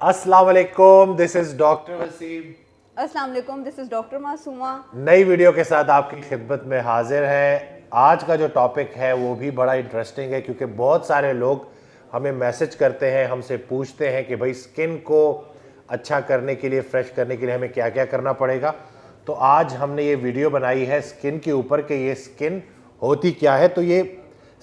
अस्सलाम वालेकुम, this is doctor Wasim. अस्सलाम वालेकुम, दिस इज़ डॉक्टर मासूमा। नई वीडियो के साथ आपकी खिदमत में हाजिर है। आज का जो टॉपिक है वो भी बड़ा इंटरेस्टिंग है क्योंकि बहुत सारे लोग हमें मैसेज करते हैं, हमसे पूछते हैं कि भाई स्किन को अच्छा करने के लिए, फ्रेश करने के लिए हमें क्या क्या करना पड़ेगा। तो आज हमने ये वीडियो बनाई है स्किन के ऊपर कि ये स्किन होती क्या है। तो ये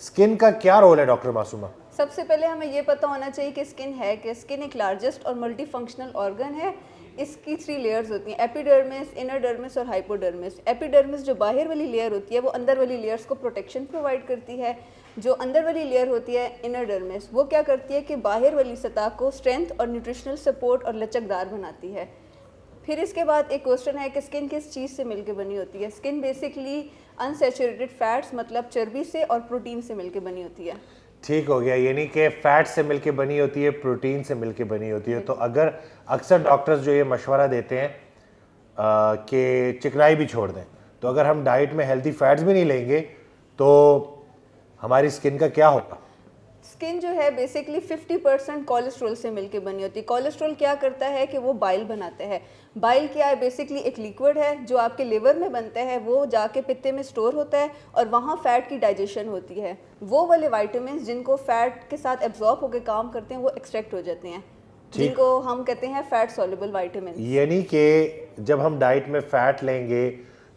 स्किन का क्या रोल है डॉक्टर मासूमा? सबसे पहले हमें ये पता होना चाहिए कि स्किन है कि स्किन एक लार्जेस्ट और मल्टी फंक्शनल ऑर्गन है। इसकी 3 लेयर्स होती हैं, एपिडर्मिस, इनरडर्मिस और हाइपोडर्मिस। एपिडर्मिस जो बाहर वाली लेयर होती है वो अंदर वाली लेयर्स को प्रोटेक्शन प्रोवाइड करती है। जो अंदर वाली लेयर होती है इनरडर्मिस, वो क्या करती है कि बाहर वाली सतह को स्ट्रेंथ और न्यूट्रिशनल सपोर्ट और लचकदार बनाती है। फिर इसके बाद एक क्वेश्चन है कि स्किन किस चीज़ से मिलकर बनी होती है। स्किन बेसिकली अनसैचुरेटेड फैट्स मतलब चर्बी से और प्रोटीन से मिलकर बनी होती है। ठीक हो गया, यानी कि फैट से मिलके बनी होती है, प्रोटीन से मिलके बनी होती है। तो अगर अक्सर डॉक्टर्स जो ये मशवरा देते हैं कि चिकनाई भी छोड़ दें, तो अगर हम डाइट में हेल्दी फैट्स भी नहीं लेंगे तो हमारी स्किन का क्या होगा? स्किन जो है बेसिकली 50% कोलेस्ट्रॉल से मिलके बनी होती है। कोलेस्ट्रॉल क्या करता है कि वो बाइल बनाते हैं। बाइल क्या है? बेसिकली एक लिक्विड है जो आपके लिवर में बनता है, वो जाके पित्ते में स्टोर होता है और वहाँ फैट की डाइजेशन होती है। वो वाले वाइटामिन जिनको फैट के साथ एब्जॉर्ब होकर काम करते हैं वो एक्सट्रैक्ट हो जाते हैं, जिनको हम कहते हैं फैट सॉल्युबल वाइटामिन। यानी कि जब हम डाइट में फ़ैट लेंगे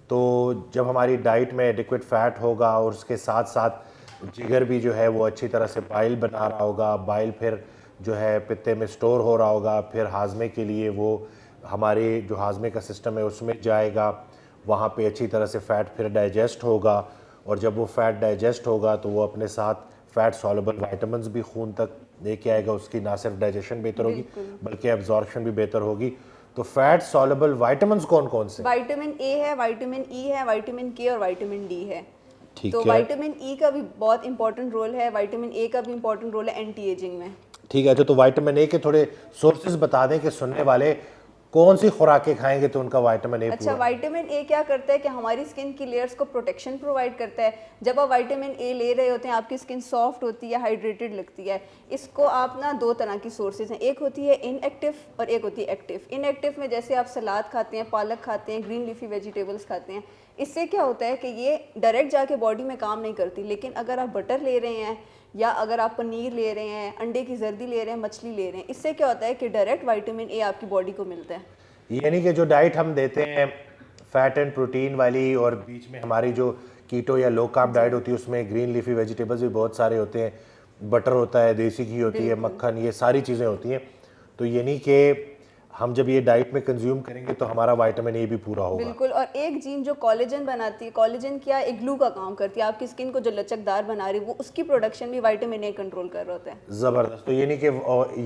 तो जब हमारी डाइट में एडिक्वेट फ़ैट होगा और उसके साथ साथ जिगर भी जो है वो अच्छी तरह से बाइल बना रहा होगा, बाइल फिर जो है पित्ते में स्टोर हो रहा होगा, फिर हाजमे के लिए वो हमारे जो हाजमे का सिस्टम है उसमें जाएगा, वहाँ पे अच्छी तरह से फ़ैट फिर डाइजेस्ट होगा और जब वो फ़ैट डाइजेस्ट होगा तो वो अपने साथ फ़ैट सॉल्युबल वाइटामिन्स भी खून तक लेके आएगा। उसकी ना सिर्फ डाइजेशन बेहतर होगी बल्कि एब्जॉर्प्शन भी बेहतर होगी। तो फैट सॉल्युबल विटामिन्स कौन कौन से? विटामिन ए है, विटामिन ई है, विटामिन के और विटामिन डी है। ठीक तो है, विटामिन ई का भी बहुत इंपॉर्टेंट रोल है, विटामिन ए का भी इंपॉर्टेंट रोल है एंटी एजिंग में। ठीक है। तो विटामिन ए के थोड़े सोर्सेज बता दें कि सुनने वाले कौन सी खुराकें खाएंगे तो उनका विटामिन ए अच्छा, पूरा। विटामिन ए क्या करता है कि हमारी स्किन की लेयर्स को प्रोटेक्शन प्रोवाइड करता है। जब आप विटामिन ए ले रहे होते हैं आपकी स्किन सॉफ्ट होती है, हाइड्रेटेड लगती है। इसको आप ना 2 तरह की सोर्सेज हैं, एक होती है इनएक्टिव और एक होती है एक्टिव। इनएक्टिव में जैसे आप सलाद खाते हैं, पालक खाते हैं, ग्रीन लीफी वेजिटेबल्स खाते हैं, इससे क्या होता है कि ये डायरेक्ट जाके बॉडी में काम नहीं करती। लेकिन अगर आप बटर ले रहे हैं या अगर आप पनीर ले रहे हैं, अंडे की जर्दी ले रहे हैं, मछली ले रहे हैं, इससे क्या होता है कि डायरेक्ट विटामिन ए आपकी बॉडी को मिलता है। यानी कि जो डाइट हम देते हैं फैट एंड प्रोटीन वाली और बीच में हमारी जो कीटो या लो कार्ब डाइट होती है उसमें ग्रीन लीफी वेजिटेबल्स भी बहुत सारे होते हैं, बटर होता है, देसी घी होती है, मक्खन, ये सारी चीज़ें होती हैं। तो यानी कि हम जब ये डाइट में कंज्यूम करेंगे तो हमारा विटामिन ए भी पूरा होगा। बिल्कुल। और एक जीन जो कोलेजन बनाती है, कोलेजन क्या एक ग्लू का काम करती है, आपकी स्किन को जो लचकदार बना रही है वो उसकी प्रोडक्शन भी विटामिन ए कंट्रोल कर रहा होता है। ज़बरदस्त। तो यानी कि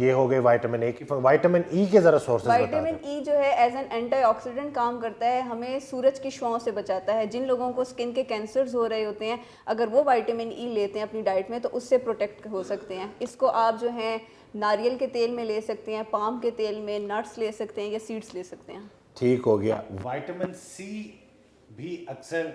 ये हो गए विटामिन ए की। विटामिन ई के ज़रा सोर्सेज बता दें। विटामिन ई जो है एज एन एंटीऑक्सीडेंट काम करता है, हमें सूरज की छांव से बचाता है। जिन लोगों को स्किन के कैंसर्स हो रहे होते हैं, अगर वो विटामिन ई लेते हैं अपनी डाइट में तो उससे प्रोटेक्ट हो सकते हैं। इसको आप जो है नारियल के तेल में ले सकते हैं, पाम के तेल में, नट्स ले सकते हैं या सीड्स ले सकते हैं। ठीक हो गया। विटामिन सी भी अक्सर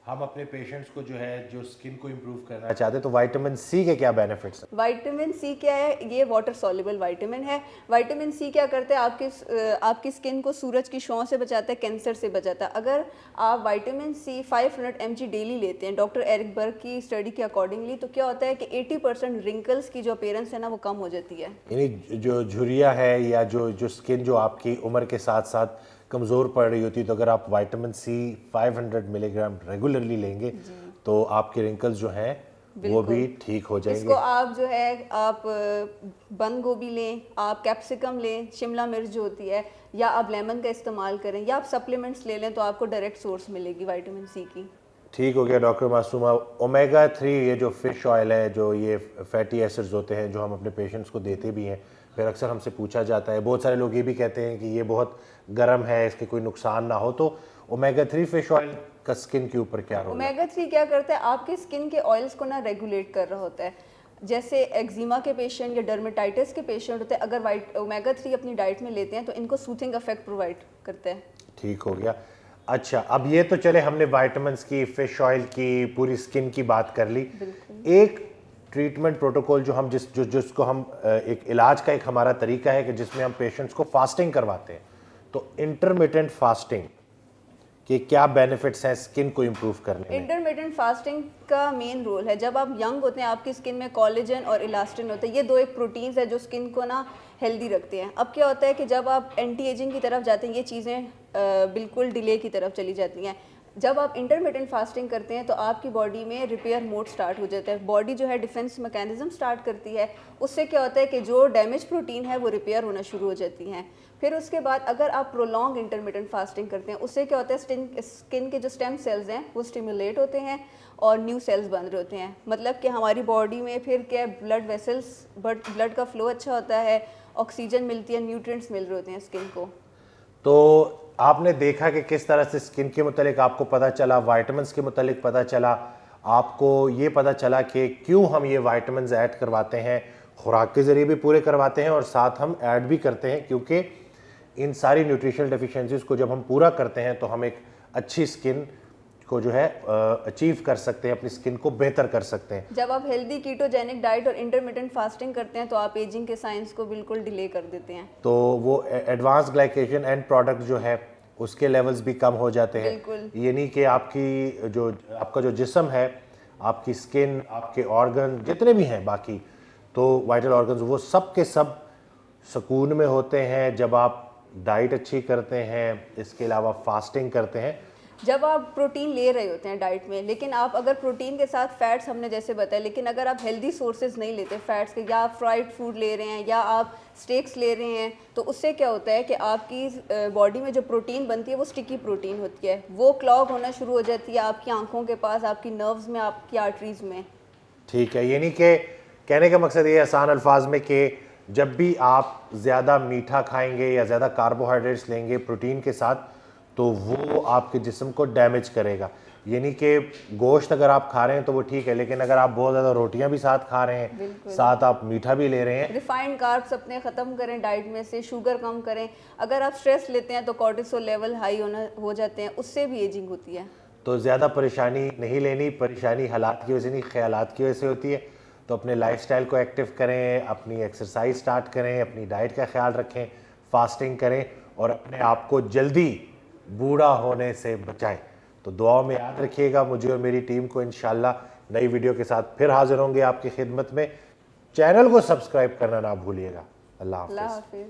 हम अपने पेशेंट्स को जो है जो स्किन को इम्प्रूव करना चाहते हैं, तो विटामिन सी के क्या बेनिफिट्स हैं? विटामिन सी क्या है? ये वाटर सॉल्युबल विटामिन है। विटामिन सी क्या करता है? आपकी स्किन को सूरज की छांव से बचाता है, कैंसर से बचाता है। अगर आप विटामिन सी 500 mg डेली लेते हैं डॉक्टर एरिक बर्ग की स्टडी के अकॉर्डिंगली, तो क्या होता है कि 80% रिंकल्स की जो अपीयरेंस है ना वो कम हो जाती है। यानी जो झुर्रिया है या जो स्किन जो आपकी उम्र के साथ साथ कमज़ोर पड़ रही होती है, तो अगर आप विटामिन सी 500 मिलीग्राम रेगुलरली लेंगे तो आपके रिंकल्स जो हैं वो भी ठीक हो जाएंगे। इसको आप जो है आप बंद गोभी लें, आप कैप्सिकम लें, शिमला मिर्च जो होती है, या आप लेमन का इस्तेमाल करें, या आप सप्लीमेंट्स ले लें तो आपको डायरेक्ट सोर्स मिलेगी विटामिन सी की। ठीक हो गया डॉक्टर मासूमा। ओमेगा 3 ये जो फ़िश ऑयल है, जो ये फैटी एसिड्स होते हैं जो हम अपने पेशेंट्स को देते भी हैं, फिर अक्सर हमसे पूछा जाता है, बहुत सारे लोग ये भी कहते हैं कि ये बहुत गर्म है, इसके कोई नुकसान ना हो, तो ओमेगा 3 फ़िश ऑयल का स्किन के ऊपर क्या रोल है? ओमेगा 3 क्या करता है? आपकी स्किन के ऑयल्स को ना रेगुलेट कर रहा होता है। जैसे एक्जिमा के पेशेंट या डर्मेटाइटिस के पेशेंट होते हैं, अगर ओमेगा 3 अपनी डाइट में लेते हैं तो इनको सूथिंग इफेक्ट प्रोवाइड करता है। ठीक हो गया। अच्छा, अब ये तो चले हमने विटामिन्स की, फिश ऑयल की, पूरी स्किन की बात कर ली। एक ट्रीटमेंट प्रोटोकॉल जो हम जिसको हम एक इलाज का एक हमारा तरीका है कि जिसमें हम पेशेंट्स को फास्टिंग करवाते हैं। तो इंटरमिटेंट फास्टिंग के क्या बेनिफिट्स हैं स्किन को इम्प्रूव करने में? इंटरमिटेंट फास्टिंग का मेन रोल है, जब आप यंग होते हैं आपकी स्किन में कोलेजन और इलास्टिन होता है, ये दो एक प्रोटीन्स है जो स्किन को ना हेल्दी रखते हैं। अब क्या होता है कि जब आप एंटी एजिंग की तरफ जाते हैं ये चीज़ें बिल्कुल डिले की तरफ चली जाती हैं। जब आप इंटरमिटेंट फास्टिंग करते हैं तो आपकी बॉडी में रिपेयर मोड स्टार्ट हो जाता है, बॉडी जो है डिफेंस मैकेनिज्म स्टार्ट करती है। उससे क्या होता है कि जो डैमेज प्रोटीन है वो रिपेयर होना शुरू हो जाती हैं। फिर उसके बाद अगर आप प्रोलॉन्ग इंटरमिटेंट फास्टिंग करते हैं उससे क्या होता है स्किन के जो स्टेम सेल्स हैं वो स्टिमुलेट होते हैं और न्यू सेल्स बन रहे होते हैं। मतलब कि हमारी बॉडी में फिर क्या ब्लड वेसल्स ब्लड का फ्लो अच्छा होता है, ऑक्सीजन मिलती है, न्यूट्रिएंट्स मिल रहे होते हैं स्किन को। तो आपने देखा कि किस तरह से स्किन के मुतालिक आपको पता चला, वाइटामिन्स के मुतालिक पता चला, आपको ये पता चला कि क्यों हम ये वाइटामिन्स ऐड करवाते हैं, खुराक के ज़रिए भी पूरे करवाते हैं और साथ हम ऐड भी करते हैं, क्योंकि इन सारी न्यूट्रिशनल डेफिशिएंसीज को जब हम पूरा करते हैं तो हम एक अच्छी स्किन को जो है अचीव कर सकते हैं, अपनी स्किन को बेहतर कर सकते हैं। जब आप हेल्दी कीटोजेनिक डाइट और इंटरमिटेंट फास्टिंग करते हैं तो आप एजिंग के साइंस को बिल्कुल डिले कर देते हैं। तो वो एडवांस ग्लाइकेशन एंड प्रोडक्ट जो है उसके लेवल्स भी कम हो जाते हैं। बिल्कुल। ये नहीं कि आपका जो जिस्म है, आपकी स्किन, आपके ऑर्गन जितने भी हैं बाकी तो वाइटल ऑर्गन्स, वो सब के सब सुकून में होते हैं जब आप डाइट अच्छी करते हैं, इसके अलावा फास्टिंग करते हैं। जब आप प्रोटीन ले रहे होते हैं डाइट में, लेकिन आप अगर प्रोटीन के साथ फैट्स हमने जैसे बताया, लेकिन अगर आप हेल्दी सोर्सेज नहीं लेते फैट्स के, या आप फ्राइड फूड ले रहे हैं या आप स्टेक्स ले रहे हैं, तो उससे क्या होता है कि आपकी बॉडी में जो प्रोटीन बनती है वो स्टिकी प्रोटीन होती है, वो क्लॉग होना शुरू हो जाती है आपकी आंखों के पास, आपकी नर्व्स में, आपकी आर्टरीज में। ठीक है, यानी कि कहने का मकसद ये आसान अल्फाज में कि जब भी आप ज़्यादा मीठा खाएंगे या ज़्यादा कार्बोहाइड्रेट्स लेंगे प्रोटीन के साथ तो वो आपके जिस्म को डैमेज करेगा। यानी कि गोश्त अगर आप खा रहे हैं तो वो ठीक है, लेकिन अगर आप बहुत ज़्यादा रोटियां भी साथ खा रहे हैं, साथ आप मीठा भी ले रहे हैं, रिफाइंड कार्ब्स अपने ख़त्म करें डाइट में से, शुगर कम करें। अगर आप स्ट्रेस लेते हैं तो कॉर्टिसोल लेवल हाई हो जाते हैं, उससे भी एजिंग होती है। तो ज़्यादा परेशानी नहीं लेनी, परेशानी हालात की वजह से नहीं, ख्यालात की वजह से होती है। तो अपने लाइफस्टाइल को एक्टिव करें, अपनी एक्सरसाइज स्टार्ट करें, अपनी डाइट का ख्याल रखें, फास्टिंग करें और अपने आप को जल्दी बूढ़ा होने से बचाएं। तो दुआओं में याद रखिएगा। मुझे और मेरी टीम को इंशाल्लाह नई वीडियो के साथ फिर हाजिर होंगे आपकी खिदमत में। चैनल को सब्सक्राइब करना ना भूलिएगा। अल्लाह हाफ़िज़।